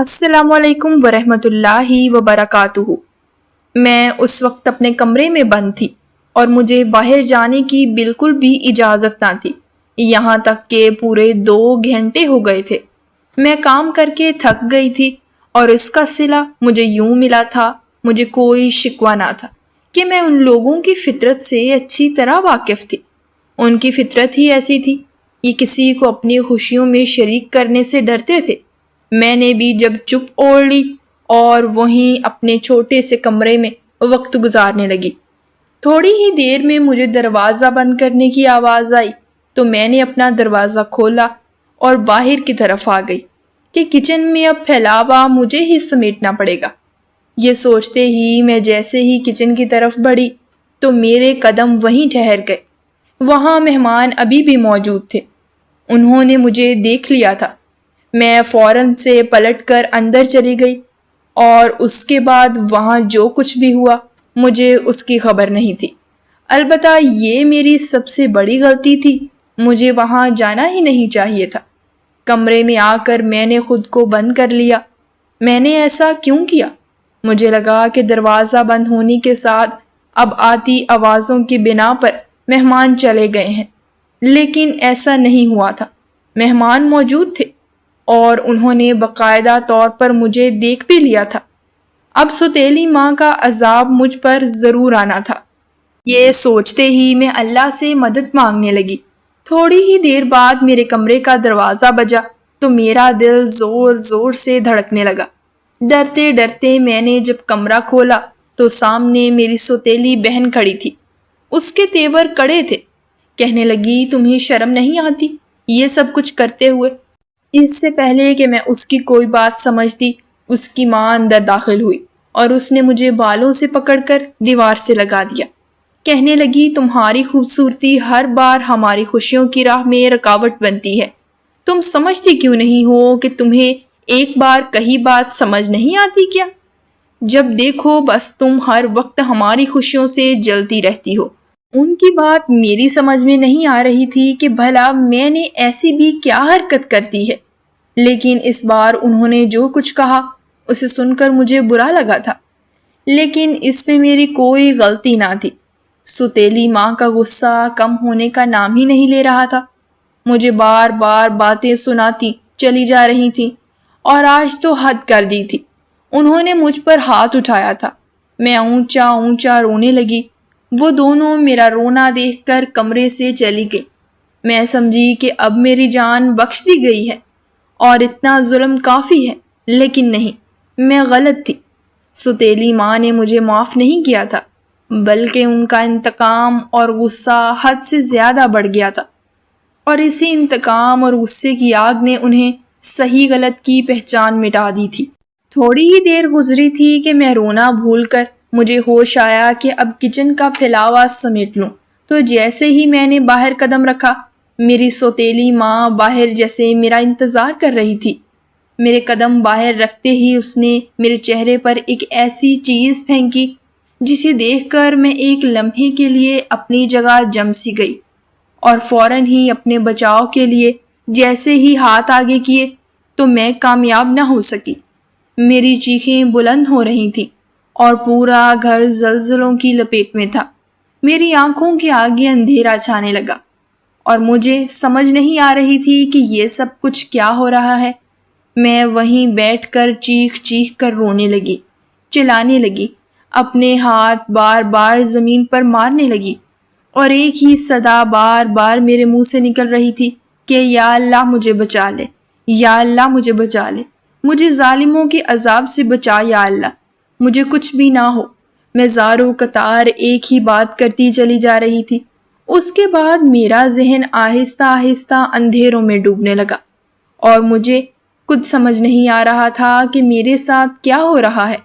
السلام علیکم ورحمۃ اللہ وبرکاتہ۔ میں اس وقت اپنے کمرے میں بند تھی اور مجھے باہر جانے کی بالکل بھی اجازت نہ تھی، یہاں تک کہ پورے 2 گھنٹے ہو گئے تھے۔ میں کام کر کے تھک گئی تھی اور اس کا صلہ مجھے یوں ملا تھا، مجھے کوئی شکوہ نہ تھا کہ میں ان لوگوں کی فطرت سے اچھی طرح واقف تھی۔ ان کی فطرت ہی ایسی تھی، یہ کسی کو اپنی خوشیوں میں شریک کرنے سے ڈرتے تھے۔ میں نے بھی جب چپ اوڑھ لی اور وہیں اپنے چھوٹے سے کمرے میں وقت گزارنے لگی۔ تھوڑی ہی دیر میں مجھے دروازہ بند کرنے کی آواز آئی تو میں نے اپنا دروازہ کھولا اور باہر کی طرف آ گئی کہ کچن میں اب پھیلاوا مجھے ہی سمیٹنا پڑے گا۔ یہ سوچتے ہی میں جیسے ہی کچن کی طرف بڑھی تو میرے قدم وہیں ٹھہر گئے۔ وہاں مہمان ابھی بھی موجود تھے، انہوں نے مجھے دیکھ لیا تھا۔ میں فوراً سے پلٹ کر اندر چلی گئی اور اس کے بعد وہاں جو کچھ بھی ہوا مجھے اس کی خبر نہیں تھی۔ البتہ یہ میری سب سے بڑی غلطی تھی، مجھے وہاں جانا ہی نہیں چاہیے تھا۔ کمرے میں آ کر میں نے خود کو بند کر لیا۔ میں نے ایسا کیوں کیا؟ مجھے لگا کہ دروازہ بند ہونے کے ساتھ اب آتی آوازوں کی بنا پر مہمان چلے گئے ہیں، لیکن ایسا نہیں ہوا تھا۔ مہمان موجود تھے اور انہوں نے باقاعدہ طور پر مجھے دیکھ بھی لیا تھا۔ اب سوتیلی ماں کا عذاب مجھ پر ضرور آنا تھا۔ یہ سوچتے ہی میں اللہ سے مدد مانگنے لگی۔ تھوڑی ہی دیر بعد میرے کمرے کا دروازہ بجا تو میرا دل زور زور سے دھڑکنے لگا۔ ڈرتے ڈرتے میں نے جب کمرہ کھولا تو سامنے میری سوتیلی بہن کھڑی تھی۔ اس کے تیور کڑے تھے۔ کہنے لگی، تمہیں شرم نہیں آتی یہ سب کچھ کرتے ہوئے؟ اس سے پہلے کہ میں اس کی کوئی بات سمجھتی، اس کی ماں اندر داخل ہوئی اور اس نے مجھے بالوں سے پکڑ کر دیوار سے لگا دیا۔ کہنے لگی، تمہاری خوبصورتی ہر بار ہماری خوشیوں کی راہ میں رکاوٹ بنتی ہے۔ تم سمجھتی کیوں نہیں ہو کہ تمہیں ایک بار کہی بات سمجھ نہیں آتی کیا؟ جب دیکھو بس تم ہر وقت ہماری خوشیوں سے جلتی رہتی ہو۔ ان کی بات میری سمجھ میں نہیں آ رہی تھی کہ بھلا میں نے ایسی بھی کیا حرکت کرتی ہے، لیکن اس بار انہوں نے جو کچھ کہا اسے سن کر مجھے برا لگا تھا، لیکن اس میں میری کوئی غلطی نہ تھی۔ سوتیلی ماں کا غصہ کم ہونے کا نام ہی نہیں لے رہا تھا۔ مجھے بار بار باتیں سناتی چلی جا رہی تھی اور آج تو حد کر دی تھی۔ انہوں نے مجھ پر ہاتھ اٹھایا تھا۔ میں اونچا اونچا رونے لگی۔ وہ دونوں میرا رونا دیکھ کر کمرے سے چلی گئی۔ میں سمجھی کہ اب میری جان بخش دی گئی ہے اور اتنا ظلم کافی ہے، لیکن نہیں، میں غلط تھی۔ سوتیلی ماں نے مجھے معاف نہیں کیا تھا، بلکہ ان کا انتقام اور غصہ حد سے زیادہ بڑھ گیا تھا، اور اسی انتقام اور غصے کی آگ نے انہیں صحیح غلط کی پہچان مٹا دی تھی۔ تھوڑی ہی دیر گزری تھی کہ میں رونا بھول کر مجھے ہوش آیا کہ اب کچن کا پھیلاوا سمیٹ لوں، تو جیسے ہی میں نے باہر قدم رکھا، میری سوتیلی ماں باہر جیسے میرا انتظار کر رہی تھی۔ میرے قدم باہر رکھتے ہی اس نے میرے چہرے پر ایک ایسی چیز پھینکی جسے دیکھ کر میں ایک لمحے کے لیے اپنی جگہ جم سی گئی، اور فوراً ہی اپنے بچاؤ کے لیے جیسے ہی ہاتھ آگے کیے تو میں کامیاب نہ ہو سکی۔ میری چیخیں بلند ہو رہی تھیں اور پورا گھر زلزلوں کی لپیٹ میں تھا۔ میری آنکھوں کے آگے اندھیرا چھانے لگا اور مجھے سمجھ نہیں آ رہی تھی کہ یہ سب کچھ کیا ہو رہا ہے۔ میں وہیں بیٹھ کر چیخ چیخ کر رونے لگی، چلانے لگی، اپنے ہاتھ بار بار زمین پر مارنے لگی، اور ایک ہی صدا بار بار میرے منہ سے نکل رہی تھی کہ یا اللہ مجھے بچا لے، یا اللہ مجھے بچا لے، مجھے ظالموں کے عذاب سے بچا یا اللہ، مجھے کچھ بھی نہ ہو۔ میں زاروں قطار ایک ہی بات کرتی چلی جا رہی تھی۔ اس کے بعد میرا ذہن آہستہ آہستہ اندھیروں میں ڈوبنے لگا اور مجھے کچھ سمجھ نہیں آ رہا تھا کہ میرے ساتھ کیا ہو رہا ہے،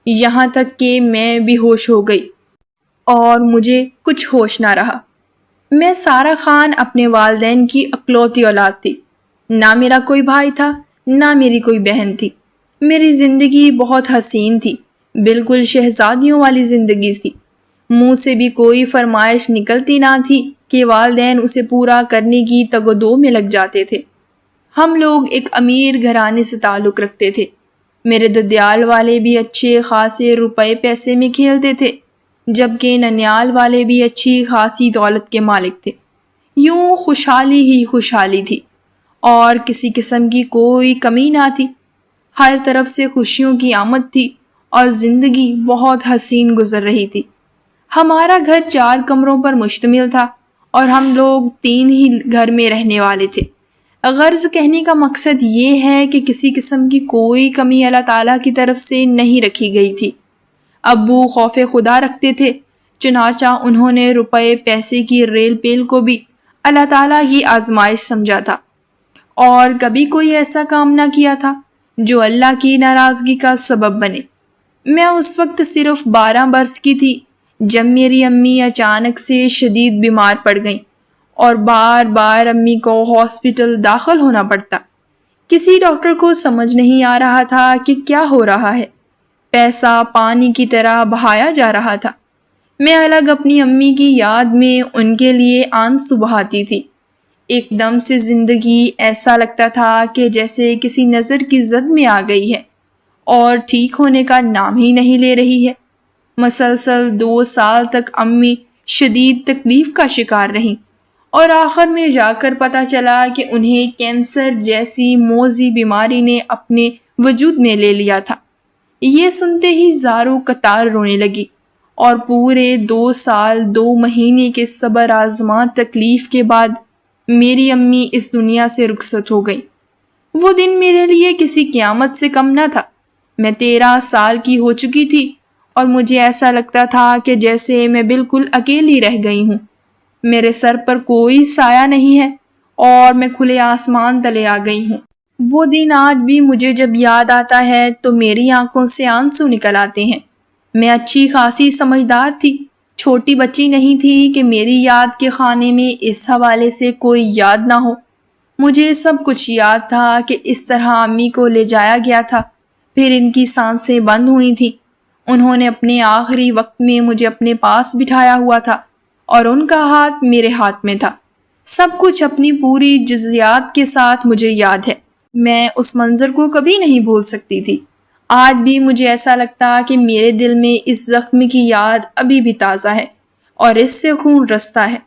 یہاں تک کہ میں بے ہوش ہو گئی اور مجھے کچھ ہوش نہ رہا۔ میں سارا خان اپنے والدین کی اکلوتی اولاد تھی۔ نہ میرا کوئی بھائی تھا، نہ میری کوئی بہن تھی۔ میری زندگی بہت حسین تھی، بالکل شہزادیوں والی زندگی تھی۔ منہ سے بھی کوئی فرمائش نکلتی نہ تھی کہ والدین اسے پورا کرنے کی تگ و دو میں لگ جاتے تھے۔ ہم لوگ ایک امیر گھرانے سے تعلق رکھتے تھے، میرے ددیال والے بھی اچھے خاصے روپے پیسے میں کھیلتے تھے، جبکہ ننیال والے بھی اچھی خاصی دولت کے مالک تھے۔ یوں خوشحالی ہی خوشحالی تھی اور کسی قسم کی کوئی کمی نہ تھی۔ ہر طرف سے خوشیوں کی آمد تھی اور زندگی بہت حسین گزر رہی تھی۔ ہمارا گھر 4 کمروں پر مشتمل تھا اور ہم لوگ 3 ہی گھر میں رہنے والے تھے۔ غرض کہنے کا مقصد یہ ہے کہ کسی قسم کی کوئی کمی اللہ تعالیٰ کی طرف سے نہیں رکھی گئی تھی۔ ابو خوف خدا رکھتے تھے، چنانچہ انہوں نے روپے پیسے کی ریل پیل کو بھی اللہ تعالیٰ کی آزمائش سمجھا تھا، اور کبھی کوئی ایسا کام نہ کیا تھا جو اللہ کی ناراضگی کا سبب بنے۔ میں اس وقت صرف 12 برس کی تھی جب میری امی اچانک سے شدید بیمار پڑ گئیں اور بار بار امی کو ہاسپٹل داخل ہونا پڑتا۔ کسی ڈاکٹر کو سمجھ نہیں آ رہا تھا کہ کیا ہو رہا ہے۔ پیسہ پانی کی طرح بہایا جا رہا تھا۔ میں الگ اپنی امی کی یاد میں ان کے لیے آنسو بہاتی تھی۔ ایک دم سے زندگی ایسا لگتا تھا کہ جیسے کسی نظر کی زد میں آ گئی ہے اور ٹھیک ہونے کا نام ہی نہیں لے رہی ہے۔ مسلسل 2 سال تک امی شدید تکلیف کا شکار رہیں اور آخر میں جا کر پتہ چلا کہ انہیں کینسر جیسی موذی بیماری نے اپنے وجود میں لے لیا تھا۔ یہ سنتے ہی زاروں قطار رونے لگی اور پورے 2 سال 2 مہینے کے صبر آزما تکلیف کے بعد میری امی اس دنیا سے رخصت ہو گئی۔ وہ دن میرے لیے کسی قیامت سے کم نہ تھا۔ میں 13 سال کی ہو چکی تھی اور مجھے ایسا لگتا تھا کہ جیسے میں بالکل اکیلی رہ گئی ہوں۔ میرے سر پر کوئی سایہ نہیں ہے اور میں کھلے آسمان تلے آ گئی ہوں۔ وہ دن آج بھی مجھے جب یاد آتا ہے تو میری آنکھوں سے آنسو نکل آتے ہیں۔ میں اچھی خاصی سمجھدار تھی، چھوٹی بچی نہیں تھی کہ میری یاد کے خانے میں اس حوالے سے کوئی یاد نہ ہو۔ مجھے سب کچھ یاد تھا کہ اس طرح امی کو لے جایا گیا تھا، پھر ان کی سانسیں بند ہوئی تھیں۔ انہوں نے اپنے آخری وقت میں مجھے اپنے پاس بٹھایا ہوا تھا اور ان کا ہاتھ میرے ہاتھ میں تھا۔ سب کچھ اپنی پوری جزیات کے ساتھ مجھے یاد ہے۔ میں اس منظر کو کبھی نہیں بھول سکتی تھی۔ آج بھی مجھے ایسا لگتا کہ میرے دل میں اس زخم کی یاد ابھی بھی تازہ ہے اور اس سے خون رستا ہے۔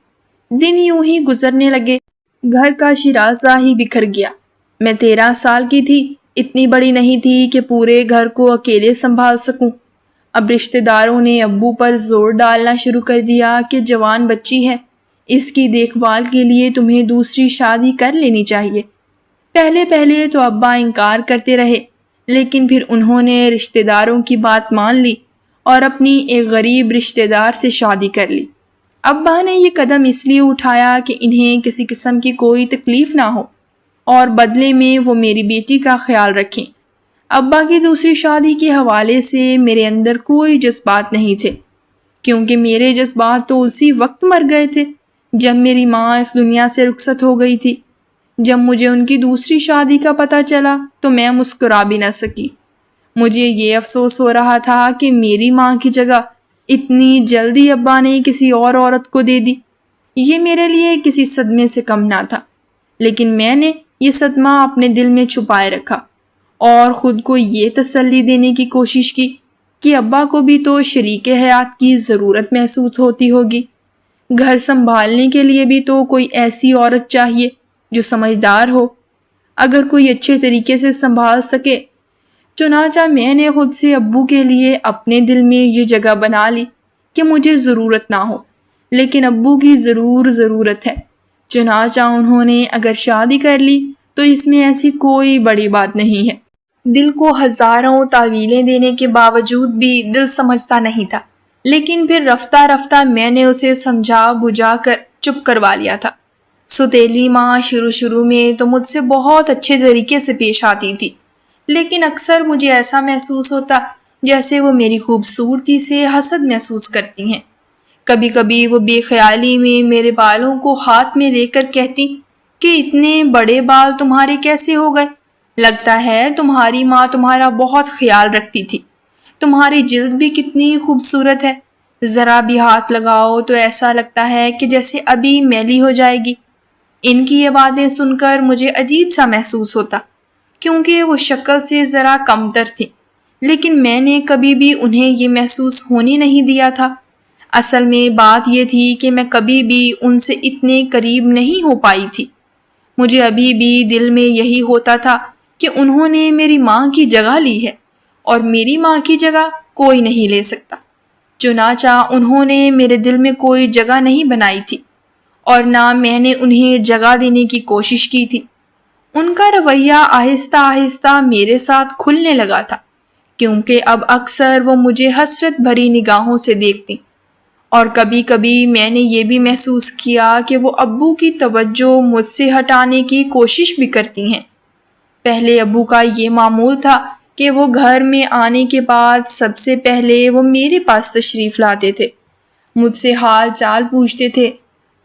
دن یوں ہی گزرنے لگے، گھر کا شیرازہ ہی بکھر گیا۔ میں 13 سال کی تھی، اتنی بڑی نہیں تھی کہ پورے گھر کو اکیلے سنبھال سکوں۔ اب رشتہ داروں نے ابو پر زور ڈالنا شروع کر دیا کہ جوان بچی ہے، اس کی دیکھ بھال کے لیے تمہیں دوسری شادی کر لینی چاہیے۔ پہلے تو ابا انکار کرتے رہے، لیکن پھر انہوں نے رشتہ داروں کی بات مان لی اور اپنی ایک غریب رشتہ دار سے شادی کر لی۔ ابا نے یہ قدم اس لیے اٹھایا کہ انہیں کسی قسم کی کوئی تکلیف نہ ہو اور بدلے میں وہ میری بیٹی کا خیال رکھیں۔ ابا کی دوسری شادی کے حوالے سے میرے اندر کوئی جذبات نہیں تھے، کیونکہ میرے جذبات تو اسی وقت مر گئے تھے جب میری ماں اس دنیا سے رخصت ہو گئی تھی۔ جب مجھے ان کی دوسری شادی کا پتہ چلا تو میں مسکرا بھی نہ سکی۔ مجھے یہ افسوس ہو رہا تھا کہ میری ماں کی جگہ اتنی جلدی ابا نے کسی اور عورت کو دے دی۔ یہ میرے لیے کسی صدمے سے کم نہ تھا، لیکن میں نے یہ صدمہ اپنے دل میں چھپائے رکھا اور خود کو یہ تسلی دینے کی کوشش کی کہ ابا کو بھی تو شریک حیات کی ضرورت محسوس ہوتی ہوگی۔ گھر سنبھالنے کے لیے بھی تو کوئی ایسی عورت چاہیے جو سمجھدار ہو، اگر کوئی اچھے طریقے سے سنبھال سکے۔ چنانچہ میں نے خود سے ابو کے لیے اپنے دل میں یہ جگہ بنا لی کہ مجھے ضرورت نہ ہو، لیکن ابو کی ضرورت ہے۔ چنانچہ انہوں نے اگر شادی کر لی تو اس میں ایسی کوئی بڑی بات نہیں ہے۔ دل کو ہزاروں تعویلیں دینے کے باوجود بھی دل سمجھتا نہیں تھا، لیکن پھر رفتہ رفتہ میں نے اسے سمجھا بجھا کر چپ کروا لیا تھا۔ ستیلی ماں شروع میں تو مجھ سے بہت اچھے طریقے سے پیش آتی تھی، لیکن اکثر مجھے ایسا محسوس ہوتا جیسے وہ میری خوبصورتی سے حسد محسوس کرتی ہیں۔ کبھی کبھی وہ بے خیالی میں میرے بالوں کو ہاتھ میں لے کر کہتی کہ اتنے بڑے بال تمہارے کیسے ہو گئے؟ لگتا ہے تمہاری ماں تمہارا بہت خیال رکھتی تھی۔ تمہاری جلد بھی کتنی خوبصورت ہے، ذرا بھی ہاتھ لگاؤ تو ایسا لگتا ہے کہ جیسے ابھی میلی ہو جائے گی۔ ان کی یہ باتیں سن کر مجھے عجیب سا محسوس ہوتا، کیونکہ وہ شکل سے ذرا کمتر تھے، لیکن میں نے کبھی بھی انہیں یہ محسوس ہونے نہیں دیا تھا۔ اصل میں بات یہ تھی کہ میں کبھی بھی ان سے اتنے قریب نہیں ہو پائی تھی۔ مجھے ابھی بھی دل میں یہی ہوتا تھا کہ انہوں نے میری ماں کی جگہ لی ہے اور میری ماں کی جگہ کوئی نہیں لے سکتا۔ چنانچہ انہوں نے میرے دل میں کوئی جگہ نہیں بنائی تھی اور نہ میں نے انہیں جگہ دینے کی کوشش کی تھی۔ ان کا رویہ آہستہ آہستہ میرے ساتھ کھلنے لگا تھا، کیونکہ اب اکثر وہ مجھے حسرت بھری نگاہوں سے دیکھتی، اور کبھی کبھی میں نے یہ بھی محسوس کیا کہ وہ ابو کی توجہ مجھ سے ہٹانے کی کوشش بھی کرتی ہیں۔ پہلے ابو کا یہ معمول تھا کہ وہ گھر میں آنے کے بعد سب سے پہلے وہ میرے پاس تشریف لاتے تھے، مجھ سے حال چال پوچھتے تھے۔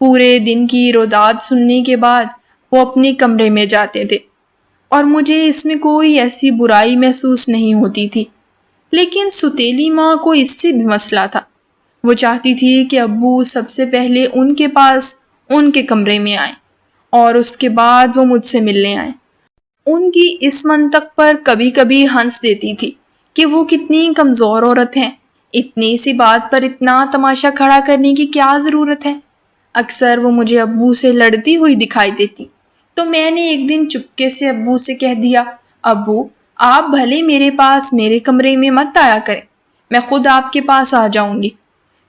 پورے دن کی روداد سننے کے بعد وہ اپنے کمرے میں جاتے تھے اور مجھے اس میں کوئی ایسی برائی محسوس نہیں ہوتی تھی۔ لیکن ستیلی ماں کو اس سے بھی مسئلہ تھا۔ وہ چاہتی تھی کہ ابو سب سے پہلے ان کے پاس ان کے کمرے میں آئیں اور اس کے بعد وہ مجھ سے ملنے آئیں۔ ان کی اس منطق پر کبھی کبھی ہنس دیتی تھی کہ وہ کتنی کمزور عورت ہیں، اتنی سی بات پر اتنا تماشا کھڑا کرنے کی کیا ضرورت ہے۔ اکثر وہ مجھے ابو سے لڑتی ہوئی دکھائی دیتی، تو میں نے ایک دن چپکے سے ابو سے کہہ دیا، ابو آپ بھلے میرے پاس میرے کمرے میں مت آیا کریں، میں خود آپ کے پاس آ جاؤں گی،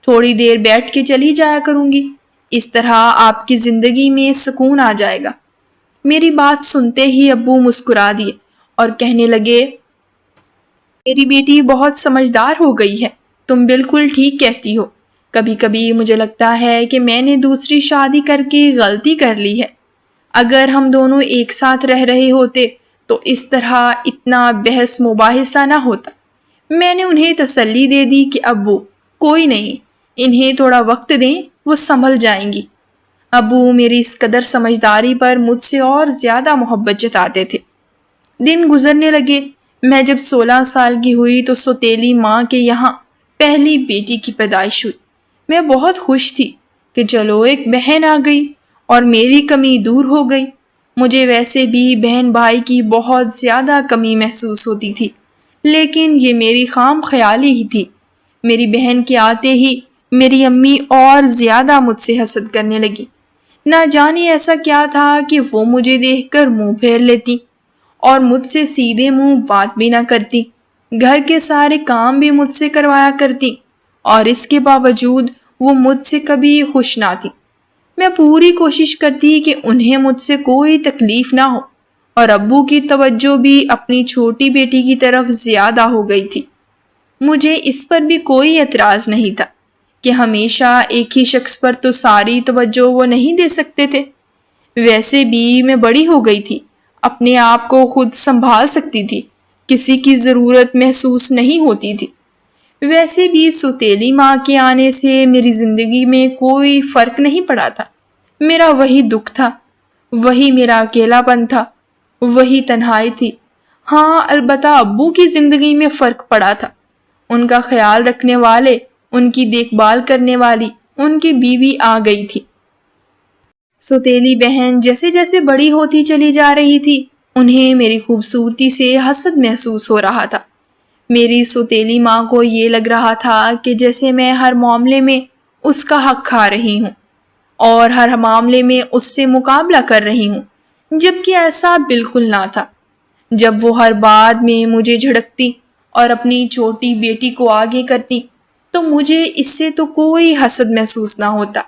تھوڑی دیر بیٹھ کے چلی جایا کروں گی، اس طرح آپ کی زندگی میں سکون آ جائے گا۔ میری بات سنتے ہی ابو مسکرا دیے اور کہنے لگے، میری بیٹی بہت سمجھدار ہو گئی ہے، تم بالکل ٹھیک کہتی ہو۔ کبھی کبھی مجھے لگتا ہے کہ میں نے دوسری شادی کر کے غلطی کر لی ہے۔ اگر ہم دونوں ایک ساتھ رہ رہے ہوتے تو اس طرح اتنا بحث مباحثہ نہ ہوتا۔ میں نے انہیں تسلی دے دی کہ ابو کوئی نہیں، انہیں تھوڑا وقت دیں، وہ سنبھل جائیں گی۔ ابو میری اس قدر سمجھداری پر مجھ سے اور زیادہ محبت جتاتے تھے۔ دن گزرنے لگے۔ میں جب 16 سال کی ہوئی تو سوتیلی ماں کے یہاں پہلی بیٹی کی پیدائش ہوئی۔ میں بہت خوش تھی کہ چلو ایک بہن آ گئی اور میری کمی دور ہو گئی۔ مجھے ویسے بھی بہن بھائی کی بہت زیادہ کمی محسوس ہوتی تھی، لیکن یہ میری خام خیالی ہی تھی۔ میری بہن کے آتے ہی میری امی اور زیادہ مجھ سے حسد کرنے لگی۔ نہ جانے ایسا کیا تھا کہ وہ مجھے دیکھ کر منہ پھیر لیتی اور مجھ سے سیدھے منہ بات بھی نہ کرتی۔ گھر کے سارے کام بھی مجھ سے کروایا کرتی اور اس کے باوجود وہ مجھ سے کبھی خوش نہ تھی۔ میں پوری کوشش کرتی کہ انہیں مجھ سے کوئی تکلیف نہ ہو، اور ابو کی توجہ بھی اپنی چھوٹی بیٹی کی طرف زیادہ ہو گئی تھی۔ مجھے اس پر بھی کوئی اعتراض نہیں تھا کہ ہمیشہ ایک ہی شخص پر تو ساری توجہ وہ نہیں دے سکتے تھے۔ ویسے بھی میں بڑی ہو گئی تھی، اپنے آپ کو خود سنبھال سکتی تھی، کسی کی ضرورت محسوس نہیں ہوتی تھی۔ ویسے بھی سوتیلی ماں کے آنے سے میری زندگی میں کوئی فرق نہیں پڑا تھا۔ میرا وہی دکھ تھا، وہی میرا اکیلا پن تھا، وہی تنہائی تھی۔ ہاں، البتہ ابو کی زندگی میں فرق پڑا تھا۔ ان کا خیال رکھنے والے، ان کی دیکھ بھال کرنے والی ان کی بیوی آ گئی تھی۔ سوتیلی بہن جیسے جیسے بڑی ہوتی چلی جا رہی تھی، انہیں میری خوبصورتی سے حسد محسوس ہو رہا تھا۔ میری سوتیلی ماں کو یہ لگ رہا تھا کہ جیسے میں ہر معاملے میں اس کا حق کھا رہی ہوں اور ہر معاملے میں اس سے مقابلہ کر رہی ہوں، جبکہ ایسا بالکل نہ تھا۔ جب وہ ہر بات میں مجھے جھڑکتی اور اپنی چھوٹی بیٹی کو آگے کرتی تو مجھے اس سے تو کوئی حسد محسوس نہ ہوتا،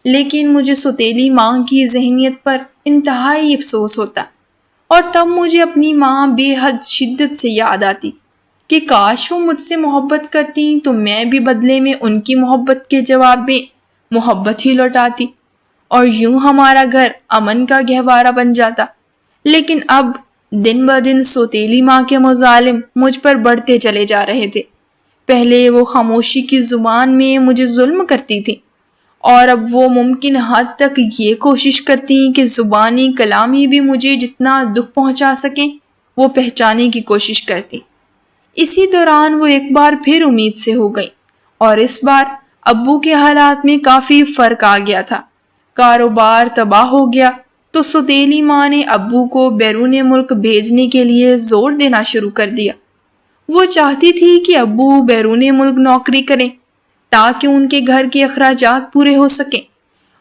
لیکن مجھے سوتیلی ماں کی ذہنیت پر انتہائی افسوس ہوتا، اور تب مجھے اپنی ماں بے حد شدت سے یاد آتی کہ کاش وہ مجھ سے محبت کرتی تو میں بھی بدلے میں ان کی محبت کے جواب میں محبت ہی لوٹاتی، اور یوں ہمارا گھر امن کا گہوارہ بن جاتا۔ لیکن اب دن بدن سوتیلی ماں کے مظالم مجھ پر بڑھتے چلے جا رہے تھے۔ پہلے وہ خاموشی کی زبان میں مجھے ظلم کرتی تھی، اور اب وہ ممکن حد تک یہ کوشش کرتی کہ زبانی کلامی بھی مجھے جتنا دکھ پہنچا سکیں وہ پہچانے کی کوشش کرتی۔ اسی دوران وہ ایک بار پھر امید سے ہو گئی، اور اس بار ابو کے حالات میں کافی فرق آ گیا تھا۔ کاروبار تباہ ہو گیا، تو سوتیلی ماں نے ابو کو بیرون ملک بھیجنے کے لیے زور دینا شروع کر دیا۔ وہ چاہتی تھی کہ ابو بیرون ملک نوکری کریں تاکہ ان کے گھر کے اخراجات پورے ہو سکیں۔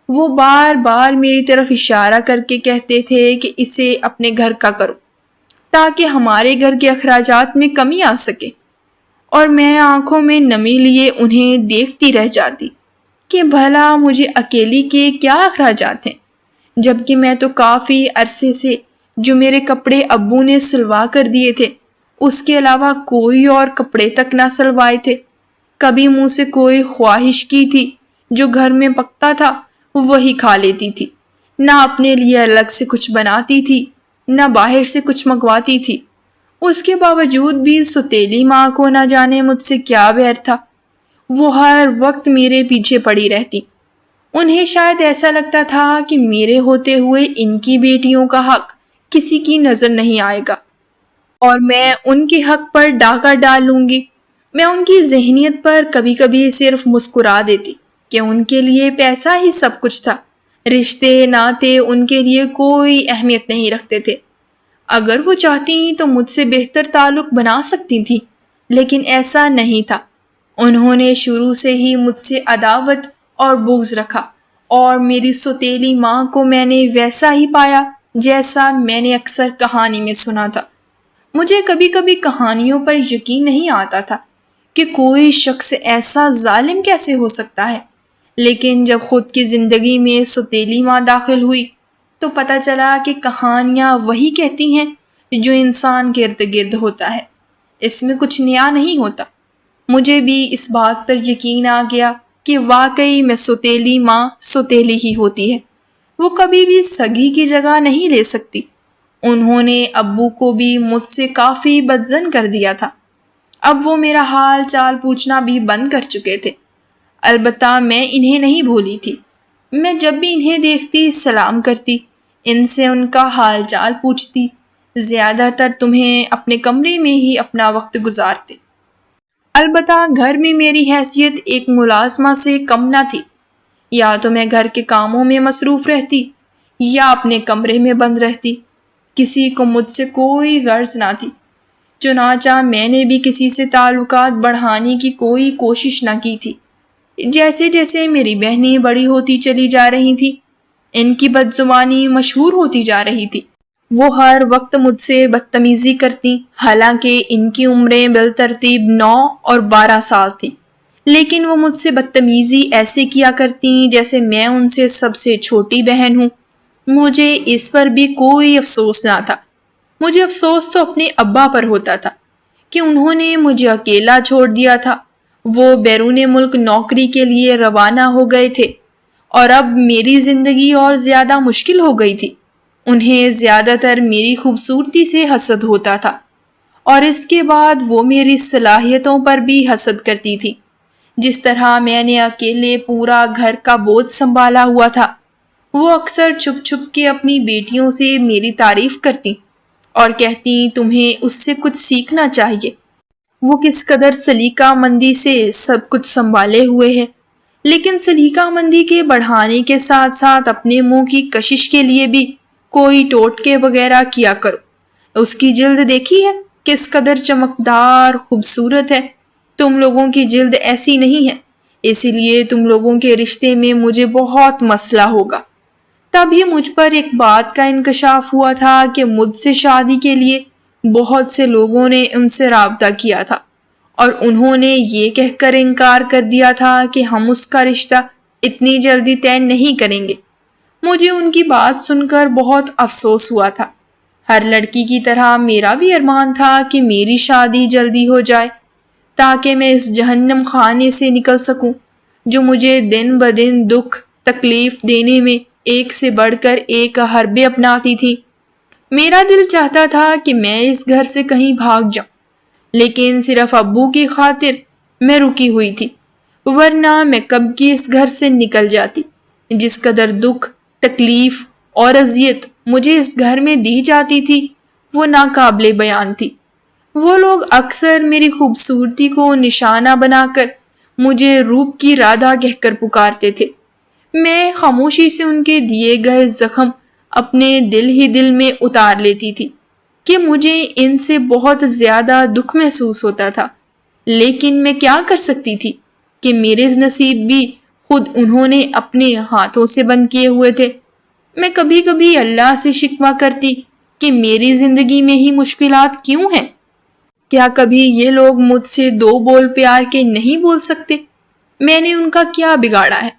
وہ بار بار میری طرف اشارہ کر کے کہتے تھے کہ اسے اپنے گھر کا کرو تاکہ ہمارے گھر کے اخراجات میں کمی آ سکے، اور میں آنکھوں میں نمی لیے انہیں دیکھتی رہ جاتی کہ بھلا مجھے اکیلی کے کیا اخراجات ہیں، جبکہ میں تو کافی عرصے سے جو میرے کپڑے ابو نے سلوا کر دیے تھے اس کے علاوہ کوئی اور کپڑے تک نہ سلوائے تھے۔ کبھی منہ سے کوئی خواہش کی تھی جو گھر میں پکتا تھا وہی کھا لیتی تھی، نہ اپنے لیے الگ سے کچھ بناتی تھی نہ باہر سے کچھ منگواتی تھی۔ اس کے باوجود بھی سوتیلی ماں کو نہ جانے مجھ سے کیا بیر تھا، وہ ہر وقت میرے پیچھے پڑی رہتی۔ انہیں شاید ایسا لگتا تھا کہ میرے ہوتے ہوئے ان کی بیٹیوں کا حق کسی کی نظر نہیں آئے گا اور میں ان کے حق پر ڈاکہ ڈال لوں گی۔ میں ان کی ذہنیت پر کبھی کبھی صرف مسکرا دیتی کہ ان کے لیے پیسہ ہی سب کچھ تھا، رشتے ناتے ان کے لیے کوئی اہمیت نہیں رکھتے تھے۔ اگر وہ چاہتی تو مجھ سے بہتر تعلق بنا سکتی تھی، لیکن ایسا نہیں تھا۔ انہوں نے شروع سے ہی مجھ سے عداوت اور بغض رکھا، اور میری سوتیلی ماں کو میں نے ویسا ہی پایا جیسا میں نے اکثر کہانی میں سنا تھا۔ مجھے کبھی کبھی کہانیوں پر یقین نہیں آتا تھا کہ کوئی شخص ایسا ظالم کیسے ہو سکتا ہے، لیکن جب خود کی زندگی میں سوتیلی ماں داخل ہوئی تو پتہ چلا کہ کہانیاں وہی کہتی ہیں جو انسان کے ارد گرد ہوتا ہے، اس میں کچھ نیا نہیں ہوتا۔ مجھے بھی اس بات پر یقین آ گیا کہ واقعی میں سوتیلی ماں سوتیلی ہی ہوتی ہے، وہ کبھی بھی سگی کی جگہ نہیں لے سکتی۔ انہوں نے ابو کو بھی مجھ سے کافی بدظن کر دیا تھا۔ اب وہ میرا حال چال پوچھنا بھی بند کر چکے تھے۔ البتہ میں انہیں نہیں بھولی تھی۔ میں جب بھی انہیں دیکھتی سلام کرتی، ان سے ان کا حال چال پوچھتی، زیادہ تر تمہیں اپنے کمرے میں ہی اپنا وقت گزارتے۔ البتہ گھر میں میری حیثیت ایک ملازمہ سے کم نہ تھی، یا تو میں گھر کے کاموں میں مصروف رہتی یا اپنے کمرے میں بند رہتی، کسی کو مجھ سے کوئی غرض نہ تھی۔ چنانچہ میں نے بھی کسی سے تعلقات بڑھانے کی کوئی کوشش نہ کی تھی۔ جیسے جیسے میری بہنیں بڑی ہوتی چلی جا رہی تھیں، ان کی بدزبانی مشہور ہوتی جا رہی تھی۔ وہ ہر وقت مجھ سے بدتمیزی کرتی، حالانکہ ان کی عمریں بالترتیب 9 اور 12 سال تھیں، لیکن وہ مجھ سے بدتمیزی ایسے کیا کرتی جیسے میں ان سے سب سے چھوٹی بہن ہوں۔ مجھے اس پر بھی کوئی افسوس نہ تھا۔ مجھے افسوس تو اپنے ابا پر ہوتا تھا کہ انہوں نے مجھے اکیلا چھوڑ دیا تھا۔ وہ بیرون ملک نوکری کے لیے روانہ ہو گئے تھے اور اب میری زندگی اور زیادہ مشکل ہو گئی تھی۔ انہیں زیادہ تر میری خوبصورتی سے حسد ہوتا تھا، اور اس کے بعد وہ میری صلاحیتوں پر بھی حسد کرتی تھی۔ جس طرح میں نے اکیلے پورا گھر کا بوجھ سنبھالا ہوا تھا، وہ اکثر چھپ چھپ کے اپنی بیٹیوں سے میری تعریف کرتی اور کہتی تمہیں اس سے کچھ سیکھنا چاہیے، وہ کس قدر سلیقہ مندی سے سب کچھ سنبھالے ہوئے ہے۔ لیکن سلیقہ مندی کے بڑھانے کے ساتھ ساتھ اپنے منہ کی کشش کے لیے بھی کوئی ٹوٹکے وغیرہ کیا کرو۔ اس کی جلد دیکھی ہے کس قدر چمکدار خوبصورت ہے، تم لوگوں کی جلد ایسی نہیں ہے، اسی لیے تم لوگوں کے رشتے میں مجھے بہت مسئلہ ہوگا۔ تب ہی مجھ پر ایک بات کا انکشاف ہوا تھا کہ مجھ سے شادی کے لیے بہت سے لوگوں نے ان سے رابطہ کیا تھا، اور انہوں نے یہ کہہ کر انکار کر دیا تھا کہ ہم اس کا رشتہ اتنی جلدی طے نہیں کریں گے۔ مجھے ان کی بات سن کر بہت افسوس ہوا تھا۔ ہر لڑکی کی طرح میرا بھی ارمان تھا کہ میری شادی جلدی ہو جائے تاکہ میں اس جہنم خانے سے نکل سکوں جو مجھے دن بدن دکھ تکلیف دینے میں ایک سے بڑھ کر ایک حربے اپناتی تھی۔ میرا دل چاہتا تھا کہ میں اس گھر سے کہیں بھاگ جاؤں، لیکن صرف ابو کی خاطر میں رکی ہوئی تھی، ورنہ میں کب کی اس گھر سے نکل جاتی۔ جس قدر دکھ تکلیف اور اذیت مجھے اس گھر میں دی جاتی تھی وہ ناقابل بیان تھی۔ وہ لوگ اکثر میری خوبصورتی کو نشانہ بنا کر مجھے روپ کی رادھا کہہ کر پکارتے تھے۔ میں خاموشی سے ان کے دیے گئے زخم اپنے دل ہی دل میں اتار لیتی تھی کہ مجھے ان سے بہت زیادہ دکھ محسوس ہوتا تھا، لیکن میں کیا کر سکتی تھی کہ میرے نصیب بھی خود انہوں نے اپنے ہاتھوں سے بند کیے ہوئے تھے۔ میں کبھی کبھی اللہ سے شکوہ کرتی کہ میری زندگی میں ہی مشکلات کیوں ہیں؟ کیا کبھی یہ لوگ مجھ سے دو بول پیار کے نہیں بول سکتے؟ میں نے ان کا کیا بگاڑا ہے؟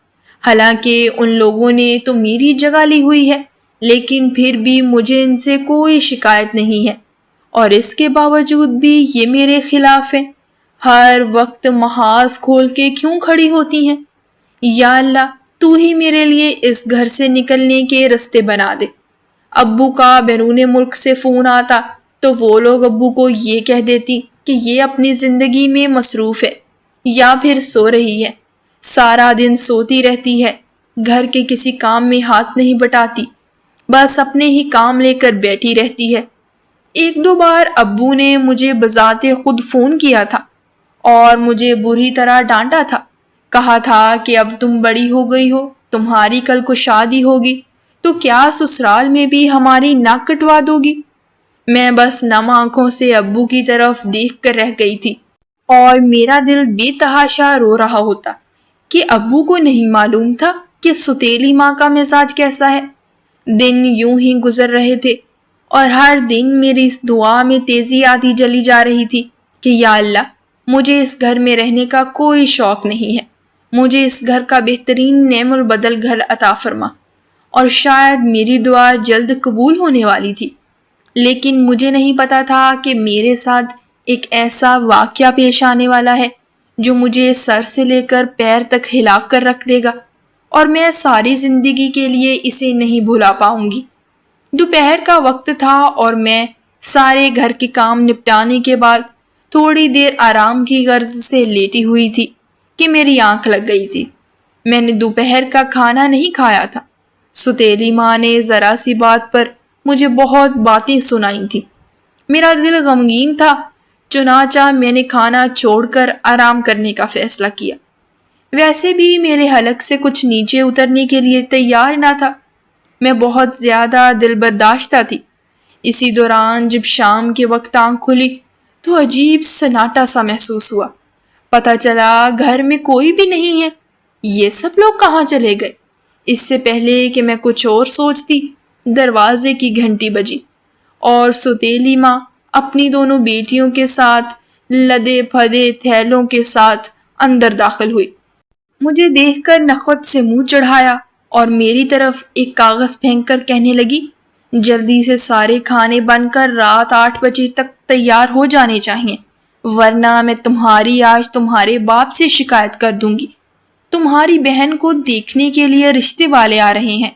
حالانکہ ان لوگوں نے تو میری جگہ لی ہوئی ہے، لیکن پھر بھی مجھے ان سے کوئی شکایت نہیں ہے، اور اس کے باوجود بھی یہ میرے خلاف ہیں۔ ہر وقت محاذ کھول کے کیوں کھڑی ہوتی ہیں؟ یا اللہ، تو ہی میرے لیے اس گھر سے نکلنے کے راستے بنا دے۔ ابو کا بیرون ملک سے فون آتا تو وہ لوگ ابو کو یہ کہہ دیتی کہ یہ اپنی زندگی میں مصروف ہے یا پھر سو رہی ہے، سارا دن سوتی رہتی ہے، گھر کے کسی کام میں ہاتھ نہیں بٹاتی، بس اپنے ہی کام لے کر بیٹھی رہتی ہے۔ ایک دو بار ابو نے مجھے بذات خود فون کیا تھا اور مجھے بری طرح ڈانٹا تھا، کہا تھا کہ اب تم بڑی ہو گئی ہو، تمہاری کل کو شادی ہوگی تو کیا سسرال میں بھی ہماری ناک کٹوا دو گی؟ میں بس نم آنکھوں سے ابو کی طرف دیکھ کر رہ گئی تھی، اور میرا دل بے تحاشا رو رہا ہوتا کہ ابو کو نہیں معلوم تھا کہ ستیلی ماں کا مزاج کیسا ہے۔ دن یوں ہی گزر رہے تھے، اور ہر دن میری اس دعا میں تیزی آتی چلی جا رہی تھی کہ یا اللہ، مجھے اس گھر میں رہنے کا کوئی شوق نہیں ہے، مجھے اس گھر کا بہترین نعم البدل گھر عطا فرما۔ اور شاید میری دعا جلد قبول ہونے والی تھی، لیکن مجھے نہیں پتا تھا کہ میرے ساتھ ایک ایسا واقعہ پیش آنے والا ہے جو مجھے سر سے لے کر پیر تک ہلا کر رکھ دے گا، اور میں ساری زندگی کے لیے اسے نہیں بھلا پاؤں گی۔ دوپہر کا وقت تھا اور میں سارے گھر کے کام نپٹانے کے بعد تھوڑی دیر آرام کی غرض سے لیٹی ہوئی تھی کہ میری آنکھ لگ گئی تھی۔ میں نے دوپہر کا کھانا نہیں کھایا تھا۔ ستیلی ماں نے ذرا سی بات پر مجھے بہت باتیں سنائی تھیں۔ میرا دل غمگین تھا، چنانچہ میں نے کھانا چھوڑ کر آرام کرنے کا فیصلہ کیا۔ ویسے بھی میرے حلق سے کچھ نیچے اترنے کے لیے تیار نہ تھا، میں بہت زیادہ دل برداشتہ تھی۔ اسی دوران جب شام کے وقت آنکھ کھلی تو عجیب سناٹا سا محسوس ہوا۔ پتہ چلا گھر میں کوئی بھی نہیں ہے، یہ سب لوگ کہاں چلے گئے؟ اس سے پہلے کہ میں کچھ اور سوچتی، دروازے کی گھنٹی بجی اور ستیلی ماں اپنی دونوں بیٹیوں کے ساتھ لدے پھدے تھیلوں کے ساتھ اندر داخل ہوئی۔ مجھے دیکھ کر نخوت سے منہ چڑھایا اور میری طرف ایک کاغذ پھینک کر کہنے لگی، جلدی سے سارے کھانے بن کر رات 8 بجے تک تیار ہو جانے چاہیے، ورنہ میں تمہاری آج تمہارے باپ سے شکایت کر دوں گی۔ تمہاری بہن کو دیکھنے کے لیے رشتے والے آ رہے ہیں،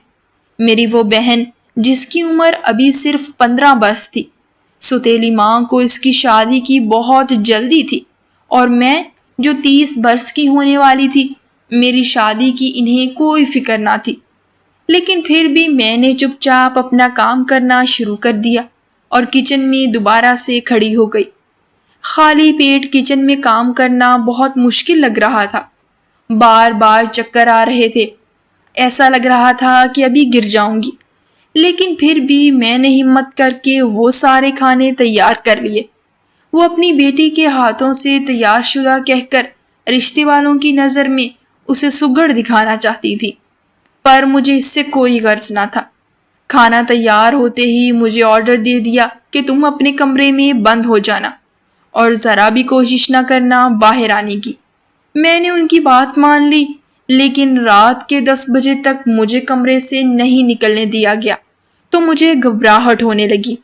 میری وہ بہن جس کی عمر ابھی صرف 15 برس تھی۔ ستیلی ماں کو اس کی شادی کی بہت جلدی تھی، اور میں جو 30 برس کی ہونے والی تھی، میری شادی کی انہیں کوئی فکر نہ تھی۔ لیکن پھر بھی میں نے چپ چاپ اپنا کام کرنا شروع کر دیا اور کچن میں دوبارہ سے کھڑی ہو گئی۔ خالی پیٹ کچن میں کام کرنا بہت مشکل لگ رہا تھا، بار بار چکر آ رہے تھے، ایسا لگ رہا تھا کہ ابھی گر جاؤں گی، لیکن پھر بھی میں نے ہمت کر کے وہ سارے کھانے تیار کر لیے۔ وہ اپنی بیٹی کے ہاتھوں سے تیار شدہ کہہ کر رشتے والوں کی نظر میں اسے سگڑ دکھانا چاہتی تھی، پر مجھے اس سے کوئی غرض نہ تھا۔ کھانا تیار ہوتے ہی مجھے آرڈر دے دیا کہ تم اپنے کمرے میں بند ہو جانا اور ذرا بھی کوشش نہ کرنا باہر آنے کی۔ میں نے ان کی بات مان لی، لیکن رات کے 10 بجے تک مجھے کمرے سے نہیں نکلنے دیا گیا تو مجھے گھبراہٹ ہونے لگی۔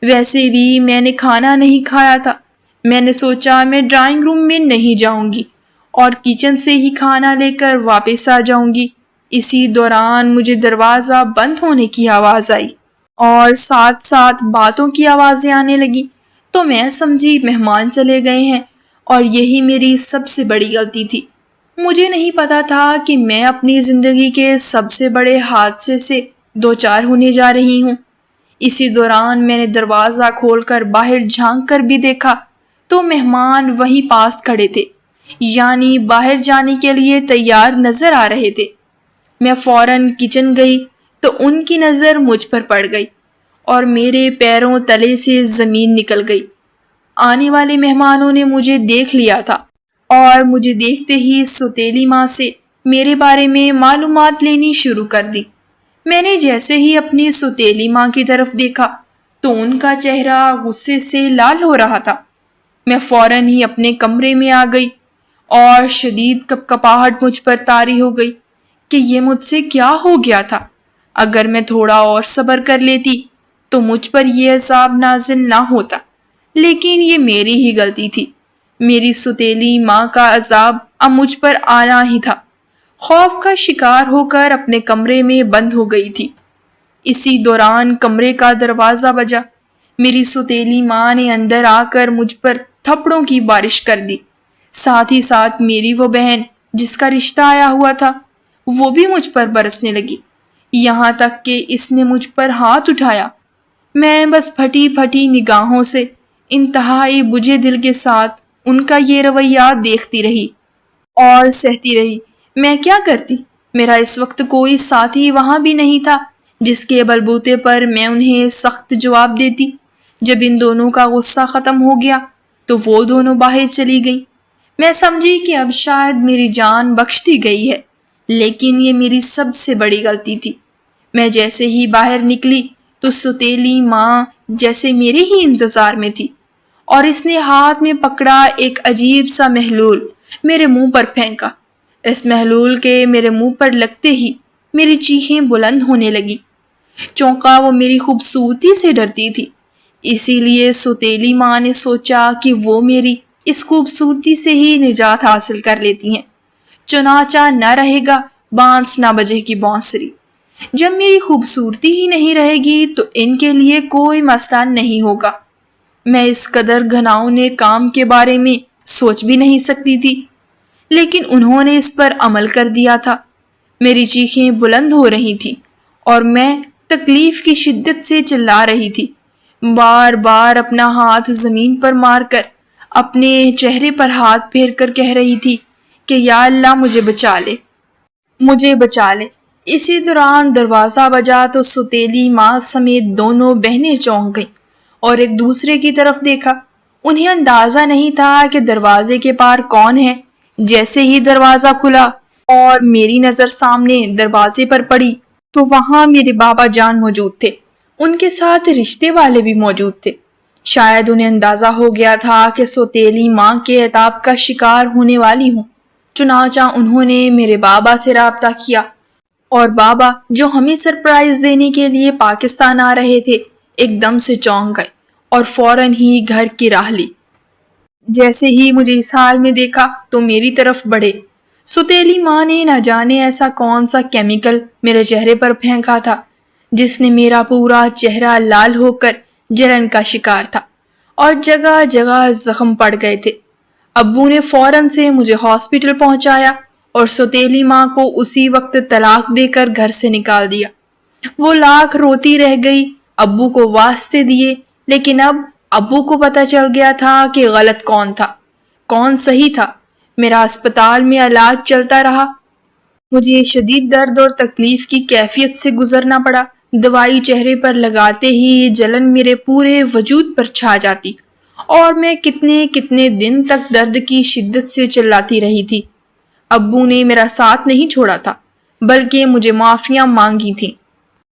ویسے بھی میں نے کھانا نہیں کھایا تھا، میں نے سوچا میں ڈرائنگ روم میں نہیں جاؤں گی اور کچن سے ہی کھانا لے کر واپس آ جاؤں گی۔ اسی دوران مجھے دروازہ بند ہونے کی آواز آئی اور ساتھ ساتھ باتوں کی آوازیں آنے لگی، تو میں سمجھی مہمان چلے گئے ہیں، اور یہی میری سب سے بڑی غلطی تھی۔ مجھے نہیں پتا تھا کہ میں اپنی زندگی کے سب سے بڑے حادثے سے دوچار ہونے جا رہی ہوں۔ اسی دوران میں نے دروازہ کھول کر باہر جھانک کر بھی دیکھا تو مہمان وہیں پاس کھڑے تھے، یعنی باہر جانے کے لیے تیار نظر آ رہے تھے۔ میں فوراً کچن گئی تو ان کی نظر مجھ پر پڑ گئی اور میرے پیروں تلے سے زمین نکل گئی۔ آنے والے مہمانوں نے مجھے دیکھ لیا تھا اور مجھے دیکھتے ہی سوتیلی ماں سے میرے بارے میں معلومات لینی شروع کر دی۔ میں نے جیسے ہی اپنی سوتیلی ماں کی طرف دیکھا تو ان کا چہرہ غصے سے لال ہو رہا تھا۔ میں فوراً ہی اپنے کمرے میں آ گئی اور شدید کپکپاہٹ مجھ پر طاری ہو گئی کہ یہ مجھ سے کیا ہو گیا تھا۔ اگر میں تھوڑا اور صبر کر لیتی تو مجھ پر یہ عذاب نازل نہ ہوتا، لیکن یہ میری ہی غلطی تھی۔ میری سوتیلی ماں کا عذاب اب مجھ پر آنا ہی تھا۔ خوف کا شکار ہو کر اپنے کمرے میں بند ہو گئی تھی۔ اسی دوران کمرے کا دروازہ بجا۔ میری سوتیلی ماں نے اندر آ کر مجھ پر تھپڑوں کی بارش کر دی۔ ساتھ ہی ساتھ میری وہ بہن جس کا رشتہ آیا ہوا تھا وہ بھی مجھ پر برسنے لگی، یہاں تک کہ اس نے مجھ پر ہاتھ اٹھایا۔ میں بس پھٹی پھٹی نگاہوں سے انتہائی بجھے دل کے ساتھ ان کا یہ رویہ دیکھتی رہی اور سہتی رہی۔ میں کیا کرتی؟ میرا اس وقت کوئی ساتھی وہاں بھی نہیں تھا جس کے بلبوتے پر میں انہیں سخت جواب دیتی۔ جب ان دونوں کا غصہ ختم ہو گیا تو وہ دونوں باہر چلی گئیں۔ میں سمجھی کہ اب شاید میری جان بخش دی گئی ہے، لیکن یہ میری سب سے بڑی غلطی تھی۔ میں جیسے ہی باہر نکلی تو سوتیلی ماں جیسے میرے ہی انتظار میں تھی اور اس نے ہاتھ میں پکڑا ایک عجیب سا محلول میرے منہ پر پھینکا۔ اس محلول کے میرے منہ پر لگتے ہی میری چیخیں بلند ہونے لگی۔ چونکہ وہ میری خوبصورتی سے ڈرتی تھی، اسی لیے سوتیلی ماں نے سوچا کہ وہ میری اس خوبصورتی سے ہی نجات حاصل کر لیتی ہیں۔ چنانچہ نہ رہے گا بانس نہ بجے کی بانسری۔ جب میری خوبصورتی ہی نہیں رہے گی تو ان کے لیے کوئی مسئلہ نہیں ہوگا۔ میں اس قدر گھناؤنے کام کے بارے میں سوچ بھی نہیں سکتی تھی، لیکن انہوں نے اس پر عمل کر دیا تھا۔ میری چیخیں بلند ہو رہی تھیں اور میں تکلیف کی شدت سے چلا رہی تھی، بار بار اپنا ہاتھ زمین پر مار کر اپنے چہرے پر ہاتھ پھیر کر کہہ رہی تھی کہ یا اللہ مجھے بچا لے، مجھے بچا لے۔ اسی دوران دروازہ بجا تو سوتیلی ماں سمیت دونوں بہنیں چونک گئیں اور ایک دوسرے کی طرف دیکھا۔ انہیں اندازہ نہیں تھا کہ دروازے کے پار کون ہے۔ جیسے ہی دروازہ کھلا اور میری نظر سامنے دروازے پر پڑی تو وہاں میرے بابا جان موجود تھے، ان کے ساتھ رشتے والے بھی موجود تھے۔ شاید انہیں اندازہ ہو گیا تھا کہ سوتیلی ماں کے عتاب کا شکار ہونے والی ہوں، چنانچہ انہوں نے میرے بابا سے رابطہ کیا اور بابا جو ہمیں سرپرائز دینے کے لیے پاکستان آ رہے تھے ایک دم سے چونک گئے اور فوراً ہی گھر کی راہ لی۔ جیسے ہی مجھے اس حال میں دیکھا تو میری طرف بڑھے۔ سوتیلی ماں نے نہ جانے ایسا کون سا کیمیکل میرے چہرے پر پھینکا تھا جس نے میرا پورا چہرہ لال ہو کر جلن کا شکار تھا اور جگہ جگہ زخم پڑ گئے تھے۔ ابو نے فوراً سے مجھے ہاسپٹل پہنچایا اور سوتیلی ماں کو اسی وقت طلاق دے کر گھر سے نکال دیا۔ وہ لاکھ روتی رہ گئی، ابو کو واسطے دیے، لیکن اب ابو کو پتہ چل گیا تھا کہ غلط کون تھا، کون صحیح تھا۔ میرا اسپتال میں علاج چلتا رہا۔ مجھے شدید درد اور تکلیف کی کیفیت سے گزرنا پڑا۔ دوائی چہرے پر لگاتے ہی جلن میرے پورے وجود پر چھا جاتی اور میں کتنے کتنے دن تک درد کی شدت سے چلاتی رہی تھی۔ ابو نے میرا ساتھ نہیں چھوڑا تھا، بلکہ مجھے معافیاں مانگی تھیں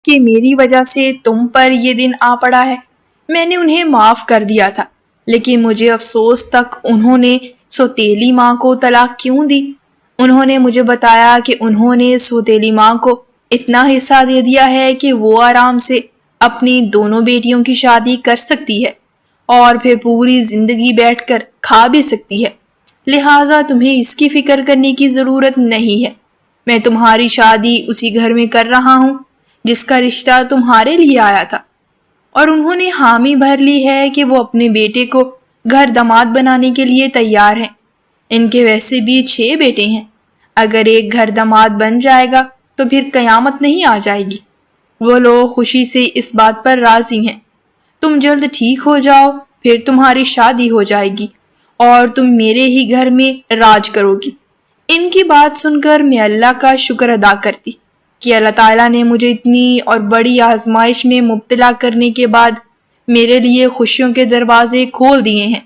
کہ میری وجہ سے تم پر یہ دن آ پڑا ہے۔ میں نے انہیں معاف کر دیا تھا، لیکن مجھے افسوس تک انہوں نے سوتیلی ماں کو طلاق کیوں دی۔ انہوں نے مجھے بتایا کہ انہوں نے سوتیلی ماں کو اتنا حصہ دے دیا ہے کہ وہ آرام سے اپنی دونوں بیٹیوں کی شادی کر سکتی ہے اور پھر پوری زندگی بیٹھ کر کھا بھی سکتی ہے، لہٰذا تمہیں اس کی فکر کرنے کی ضرورت نہیں ہے۔ میں تمہاری شادی اسی گھر میں کر رہا ہوں جس کا رشتہ تمہارے لیے آیا تھا، اور انہوں نے حامی بھر لی ہے کہ وہ اپنے بیٹے کو گھر داماد بنانے کے لیے تیار ہیں۔ ان کے ویسے بھی 6 بیٹے ہیں، اگر ایک گھر داماد بن جائے گا تو پھر قیامت نہیں آ جائے گی۔ وہ لوگ خوشی سے اس بات پر راضی ہیں۔ تم جلد ٹھیک ہو جاؤ، پھر تمہاری شادی ہو جائے گی اور تم میرے ہی گھر میں راج کرو گی۔ ان کی بات سن کر میں اللہ کا شکر ادا کرتی کہ اللہ تعالیٰ نے مجھے اتنی اور بڑی آزمائش میں مبتلا کرنے کے بعد میرے لیے خوشیوں کے دروازے کھول دیے ہیں۔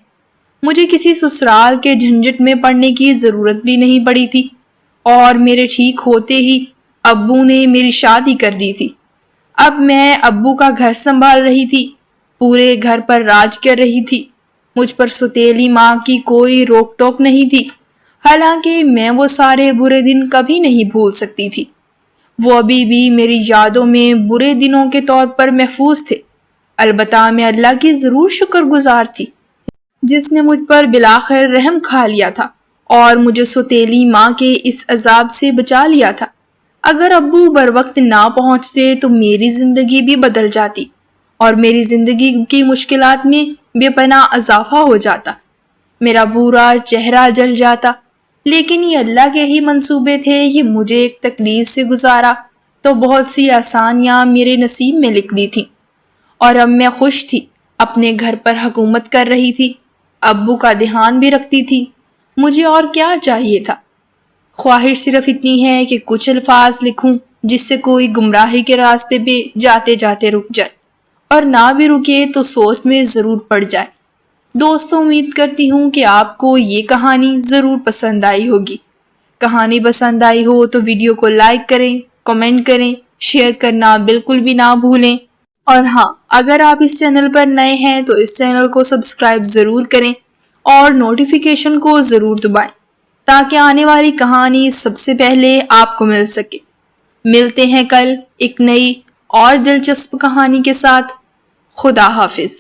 مجھے کسی سسرال کے جھنجٹ میں پڑنے کی ضرورت بھی نہیں پڑی تھی، اور میرے ٹھیک ہوتے ہی ابو نے میری شادی کر دی تھی۔ اب میں ابو کا گھر سنبھال رہی تھی، پورے گھر پر راج کر رہی تھی۔ مجھ پر ستیلی ماں کی کوئی روک ٹوک نہیں تھی، حالانکہ میں وہ سارے برے دن کبھی نہیں بھول سکتی تھی۔ وہ ابھی بھی میری یادوں میں برے دنوں کے طور پر محفوظ تھے۔ البتہ میں اللہ کی ضرور شکر گزار تھی، جس نے مجھ پر بالآخر رحم کھا لیا تھا اور مجھے ستیلی ماں کے اس عذاب سے بچا لیا تھا۔ اگر ابو بر وقت نہ پہنچتے تو میری زندگی بھی بدل جاتی اور میری زندگی کی مشکلات میں بے پناہ اضافہ ہو جاتا، میرا برا چہرہ جل جاتا۔ لیکن یہ اللہ کے ہی منصوبے تھے کہ مجھے ایک تکلیف سے گزارا تو بہت سی آسانیاں میرے نصیب میں لکھ دی تھیں، اور اب میں خوش تھی، اپنے گھر پر حکومت کر رہی تھی، ابو کا دھیان بھی رکھتی تھی۔ مجھے اور کیا چاہیے تھا؟ خواہش صرف اتنی ہے کہ کچھ الفاظ لکھوں جس سے کوئی گمراہی کے راستے پہ جاتے جاتے رک جائے، اور نہ بھی رکے تو سوچ میں ضرور پڑ جائے۔ دوستوں، امید کرتی ہوں کہ آپ کو یہ کہانی ضرور پسند آئی ہوگی۔ کہانی پسند آئی ہو تو ویڈیو کو لائک کریں، کمنٹ کریں، شیئر کرنا بالکل بھی نہ بھولیں، اور ہاں، اگر آپ اس چینل پر نئے ہیں تو اس چینل کو سبسکرائب ضرور کریں اور نوٹیفیکیشن کو ضرور دبائیں تاکہ آنے والی کہانی سب سے پہلے آپ کو مل سکے۔ ملتے ہیں کل ایک نئی اور دلچسپ کہانی کے ساتھ۔ خدا حافظ۔